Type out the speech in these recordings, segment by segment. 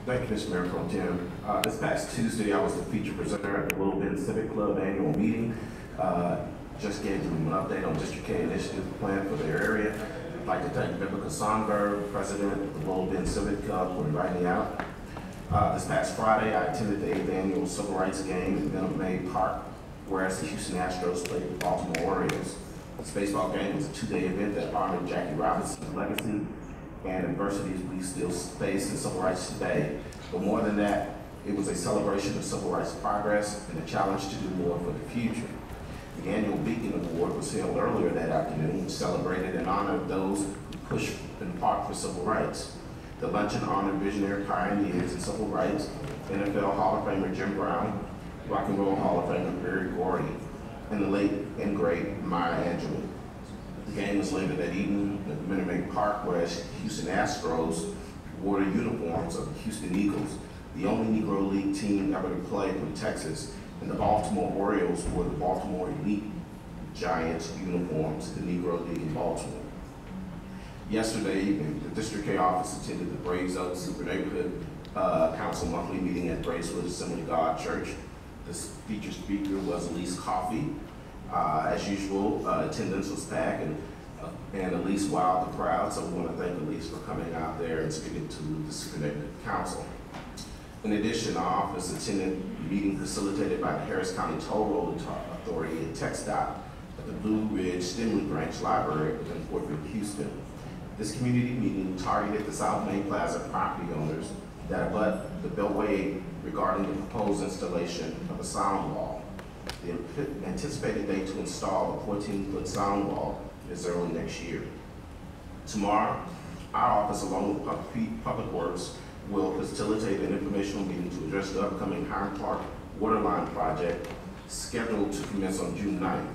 Thank you, Mr. Mayor Pro Tem. This past Tuesday, I was the feature presenter at the Little Bend Civic Club annual meeting. Just gave them an update on District K initiative plan for their area. I'd like to thank Vivica Sonberg, President of the Little Bend Civic Club, for inviting me out. This past Friday, I attended the 8th annual Civil Rights Game in Minute Maid Park, whereas the Houston Astros played the Baltimore Orioles. This baseball game was a two-day event that honored Jackie Robinson's legacy and adversities we still face in civil rights today. But more than that, it was a celebration of civil rights progress and a challenge to do more for the future. The annual Beacon Award was held earlier that afternoon, which celebrated and honored those who pushed and fought for civil rights. The luncheon honored visionary pioneers in civil rights, NFL Hall of Famer Jim Brown, Rock and Roll Hall of Famer Berry Gordy, and the late and great Maya Angelou. The game was later that evening at Minute Maid Park, whereas Houston Astros wore the uniforms of the Houston Eagles, the only Negro League team ever to play for Texas, and the Baltimore Orioles wore the Baltimore Elite Giants uniforms, the Negro League in Baltimore. Yesterday evening, the District K office attended the Braves Oaks Super Neighborhood Council monthly meeting at Bracewood Assembly of God Church. The featured speaker was Elise Coffey. As usual, attendance was packed and Elise wowed the crowd, so we want to thank Elise for coming out there and speaking to the Super Neighborhood Council. In addition, our office attended the meeting facilitated by the Harris County Toll Road Authority and TxDOT at the Blue Ridge Stimley Branch Library within Fort Meade, Houston. This community meeting targeted the South Main Plaza property owners that abut the Beltway regarding the proposed installation of a sound wall. The anticipated date to install a 14-foot sound wall is early next year. Tomorrow, our office, along with Public Works, will facilitate an informational meeting to address the upcoming Hiram Park Waterline project scheduled to commence on June 9th.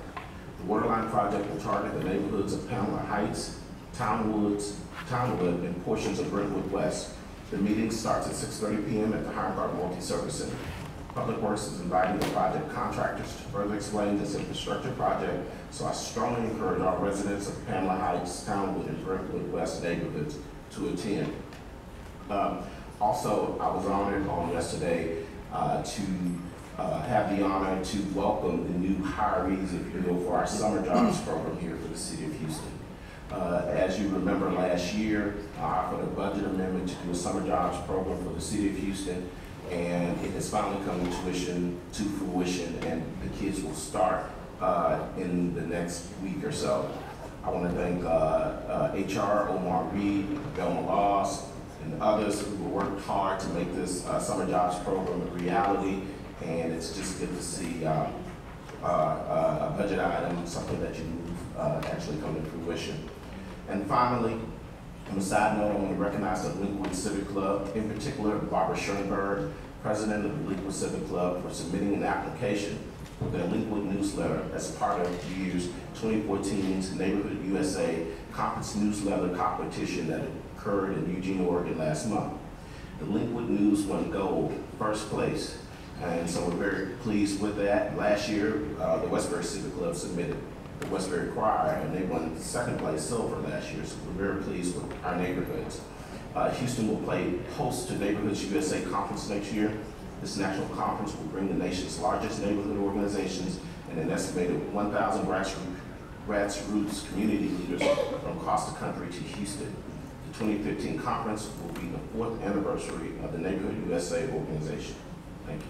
The Waterline project will target the neighborhoods of Pamela Heights, Townwood, and portions of Brentwood West. The meeting starts at 6:30 p.m. at the Hiram Park Multi-Service Center. Public Works is inviting the project contractors to further explain this infrastructure project, so I strongly encourage our residents of Pamela Heights, Townwood, and Brentwood West neighborhoods to attend. Also, I was honored on yesterday to have the honor to welcome the new hirees, if you will, for our summer jobs program here for the city of Houston. As you remember last year, I offered a budget amendment to do a summer jobs program for the city of Houston, and it has finally come to fruition, and the kids will start in the next week or so. I want to thank HR, Omar Reed, Velma Laws, and others who worked hard to make this summer jobs program a reality, and it's just good to see a budget item, something that you move actually come to fruition. And finally, on a side note, I want to recognize the Linkwood Civic Club, in particular Barbara Schoenberg, president of the Linkwood Civic Club, for submitting an application for their Linkwood newsletter as part of the year's 2014's Neighborhood USA Conference Newsletter competition that occurred in Eugene, Oregon last month. The Linkwood News won gold, first place, and so we're very pleased with that. Last year, the Westbury Civic Club submitted the Westbury Choir, and they won second place, silver, last year, so we're very pleased with our neighborhoods. Houston will play host to Neighborhoods USA Conference next year. This national conference will bring the nation's largest neighborhood organizations and an estimated 1,000 grassroots community leaders from across the country to Houston. The 2015 conference will be the 4th anniversary of the Neighborhood USA organization. Thank you.